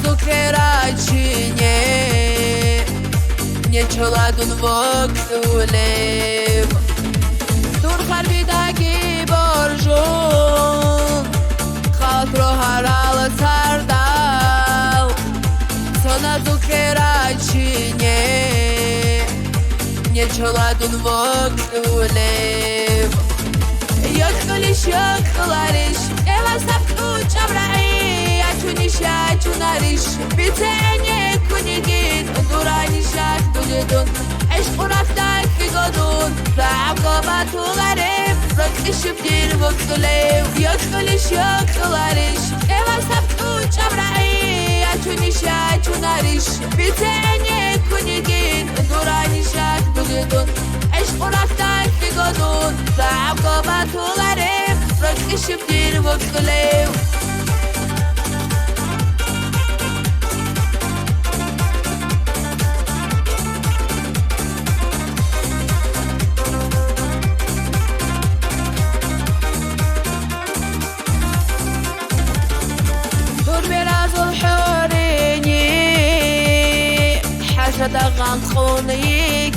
Zukeracinie nie çoladun voktulev Dur harbidagi borjun Khalpro haralı sardal Sana zukeracinie nie çoladun voktulev Yakılış yakılariş Eva sapku çabra'i Açunişa açunariş Bitene kunigin Duranişak dulidun Eş uraktaki godun Ra'abko batularım Rakışıp dir voktulev Yakılış yakılariş Eva sapku çabra'i Açunişa açunariş Bitene kunigin Duranişak dulidun Eş uraktaki godun Ra'abko batularım Rakışıp dir voktulev دغن خونيگين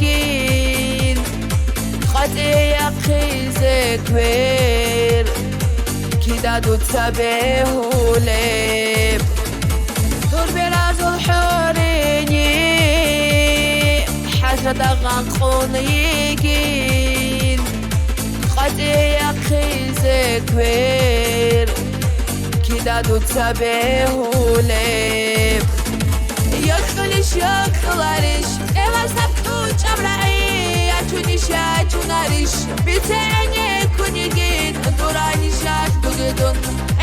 خدي يقيزك وير كده دو تبهولب دور براز الحوريني حاجة دغن خونيگين خدي يقيزك وير كده دو تبهولب Yakılış yakılariş Eva sapku çabra'i Açunişa açunariş Bitene kunigin Duranişak dugudun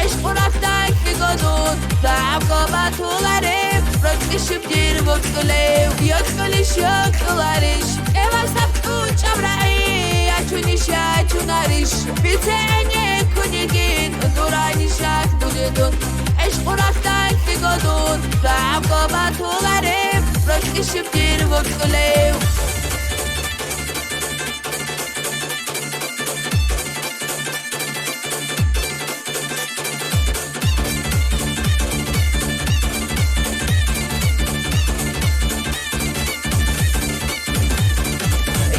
Eş uraktaki godun Ra'abko batularım Rakışıp dir voktulev Yakılış yakılariş Eva sapku çabra'i Açunişa açunariş Bitene kunigin Duranişak dugudun Eş uraktaki godun Ra'abko batularım Rakışıp dir voktulev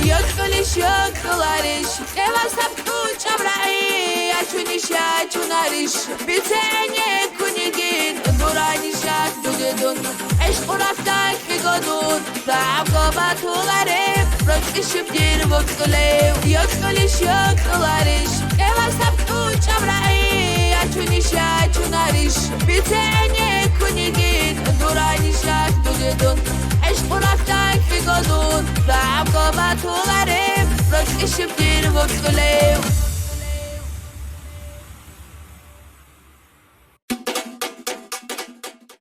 Yakılış yakılariş Eva sapku çabra'i Açunişa açunariş Bitene kunigin Duranişak dugudun Eş uraktaki godun Ra'abko batularım Rakışıp dir voktulev Yakılış yakılariş Eva sapku çabra'i Açunişa açunariş Bitene kunigin Duranişak dugudun Eş uraktaki godun Ra'abko batularım Rakışıp dir voktulev